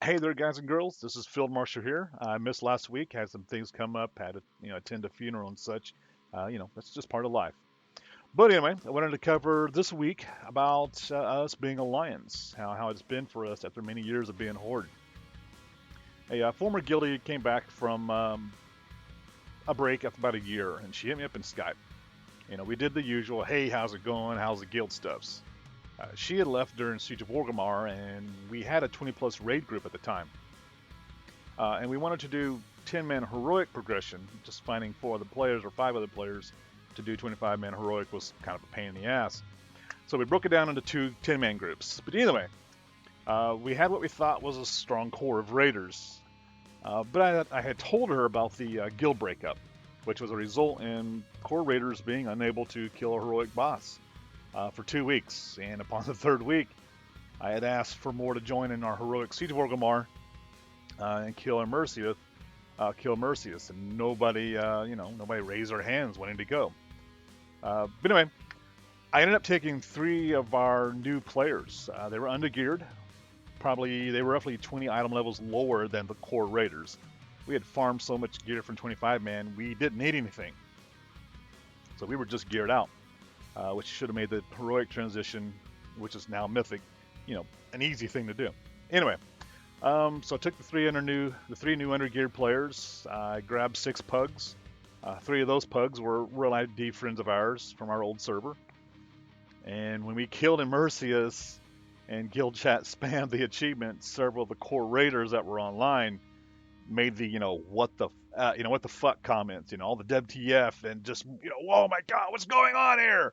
Hey there, guys and girls. This is Field Marshal here. I missed last week. Had some things come up. Had to, attend a funeral and such. That's just part of life. But anyway, I wanted to cover this week about us being Alliance, how it's been for us after many years of being Horde. A former guildie came back from a break after about a year, and she hit me up in Skype. We did the usual, hey, how's it going? How's the guild stuffs? She had left during Siege of Orgrimmar, and we had a 20 plus raid group at the time. And we wanted to do 10-man heroic progression. Just finding 4 other players or 5 other players to do 25-man heroic was kind of a pain in the ass. So we broke it down into 2 10-man groups. But anyway, we had what we thought was a strong core of raiders. But I had told her about the guild breakup, which was a result in core raiders being unable to kill a heroic boss for 2 weeks. And upon the third week, I had asked for more to join in our heroic Siege of Orgrimmar and kill Mercius, and nobody raised their hands wanting to go. But anyway, I ended up taking 3 of our new players. They were undergeared. They were roughly 20 item levels lower than the core raiders. We had farmed so much gear from 25 man, we didn't need anything. So we were just geared out, which should have made the heroic transition, which is now mythic, an easy thing to do. Anyway, so I took the 3 new undergeared players. I grabbed 6 pugs. 3 of those pugs were real ID friends of ours from our old server. And when we killed Immersius and guild chat spammed the achievement, several of the core raiders that were online made the what the fuck comments, all the WTF and just oh my god, what's going on here?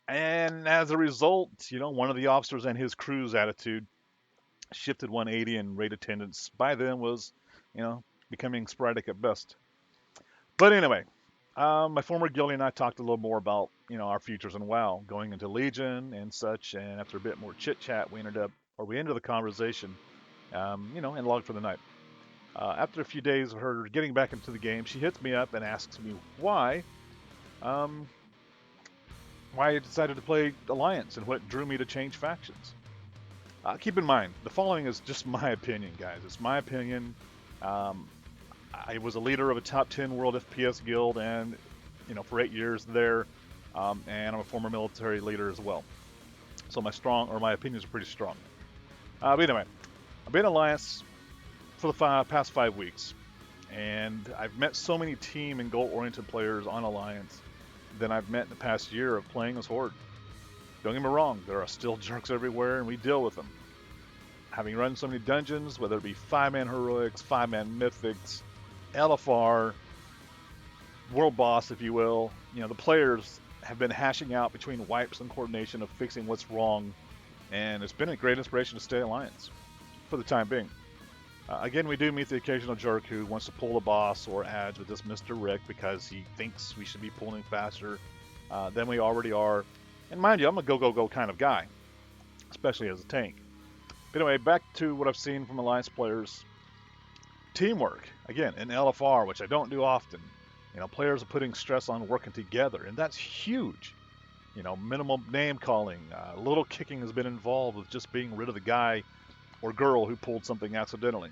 And as a result, one of the officers and his crew's attitude shifted 180, and raid attendance by then was, becoming sporadic at best. But anyway, my former guildie and I talked a little more about, our futures in WoW, going into Legion and such. And after a bit more chit chat, we ended the conversation, and logged for the night. After a few days of her getting back into the game, she hits me up and asks me um, why I decided to play Alliance and what drew me to change factions. Keep in mind, the following is just my opinion, guys. It's my opinion. Um, I was a leader of a top 10 world FPS guild, and for 8 years there, and I'm a former military leader as well. So my opinions are pretty strong. But anyway, I've been in Alliance for the past 5 weeks, and I've met so many team and goal-oriented players on Alliance than I've met in the past year of playing as Horde. Don't get me wrong, there are still jerks everywhere, and we deal with them. Having run so many dungeons, whether it be 5-man heroics, 5-man mythics, LFR, world boss, if you will, the players have been hashing out between wipes and coordination of fixing what's wrong, and it's been a great inspiration to stay Alliance for the time being. Again, we do meet the occasional jerk who wants to pull the boss or adds with this Mr. Rick because he thinks we should be pulling faster than we already are. And mind you, I'm a go kind of guy, especially as a tank. But anyway, back to what I've seen from Alliance players. Teamwork, again, in LFR, which I don't do often. Players are putting stress on working together, and that's huge. Minimal name calling, little kicking has been involved with just being rid of the guy or girl who pulled something accidentally.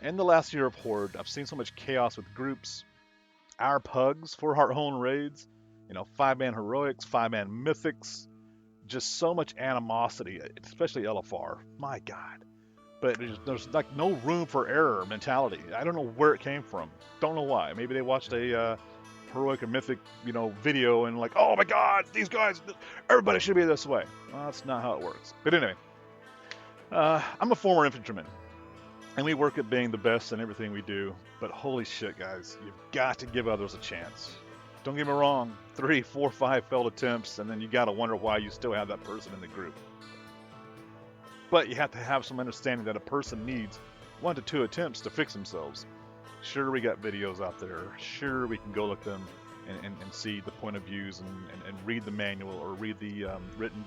In the last year of Horde, I've seen so much chaos with groups, our pugs for our own raids, 5-man heroics, 5-man mythics, just so much animosity, especially LFR. My God. But there's like no room for error mentality. I don't know where it came from. Don't know why. Maybe they watched a heroic or mythic, video and like, oh my God, these guys, everybody should be this way. Well, that's not how it works. But anyway, I'm a former infantryman, and we work at being the best in everything we do. But holy shit, guys, you've got to give others a chance. Don't get me wrong, 3, 4, 5 failed attempts, and then you gotta wonder why you still have that person in the group. But you have to have some understanding that a person needs 1 to 2 attempts to fix themselves. Sure, we got videos out there. Sure, we can go look them and see the point of views and read the manual or read the written,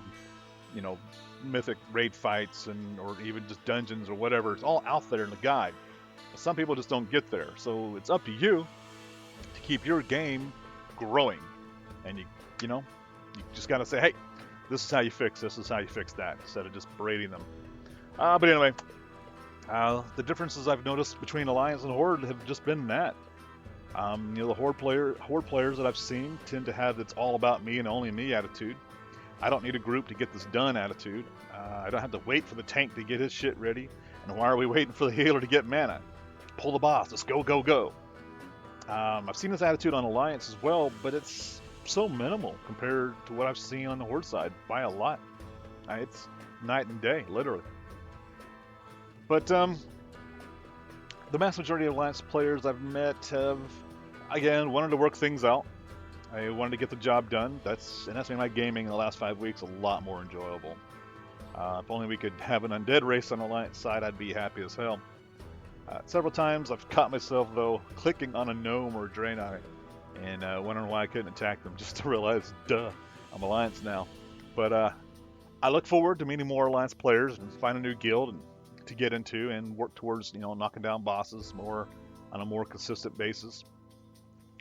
mythic raid fights or even just dungeons or whatever. It's all out there in the guide. But some people just don't get there. So it's up to you to keep your game growing. And you just gotta say, hey, this is how you fix this is how you fix that, instead of just berating them. But anyway, The differences I've noticed between Alliance and Horde have just been that. The Horde players that I've seen tend to have "it's all about me and only me" attitude. I don't need a group to get this done attitude. I don't have to wait for the tank to get his shit ready. And why are we waiting for the healer to get mana? Pull the boss. Let's go, go, go. I've seen this attitude on Alliance as well, but it's so minimal compared to what I've seen on the Horde side by a lot. It's night and day, literally. But the vast majority of Alliance players I've met have, again, wanted to work things out. I wanted to get the job done. That's made my gaming in the last 5 weeks a lot more enjoyable. If only we could have an undead race on the Alliance side, I'd be happy as hell. Several times I've caught myself, though, clicking on a gnome or a Draenei and wondering why I couldn't attack them, just to realize, duh, I'm Alliance now. But I look forward to meeting more Alliance players and find a new guild and to get into and work towards, knocking down bosses more on a more consistent basis.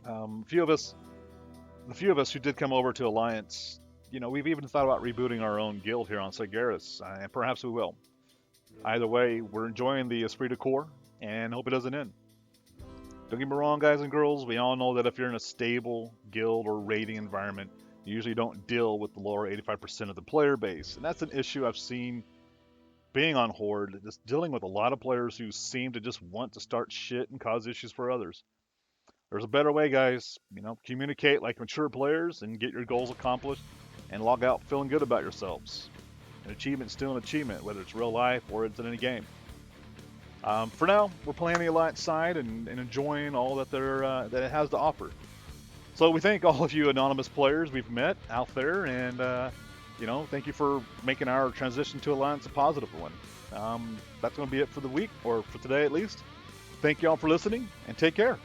The few of us who did come over to Alliance, we've even thought about rebooting our own guild here on Sigaris, and perhaps we will. Either way, we're enjoying the esprit de corps and hope it doesn't end. Don't get me wrong, guys and girls, we all know that if you're in a stable guild or raiding environment, you usually don't deal with the lower 85% of the player base, and that's an issue I've seen being on Horde, just dealing with a lot of players who seem to just want to start shit and cause issues for others. There's a better way, guys. Communicate like mature players and get your goals accomplished and log out feeling good about yourselves. An achievement's still an achievement, whether it's real life or it's in a game. For now, we're playing the Alliance side and enjoying all that that it has to offer. So we thank all of you anonymous players we've met out there, and thank you for making our transition to Alliance a positive one. That's going to be it for the week, or for today at least. Thank you all for listening, and take care.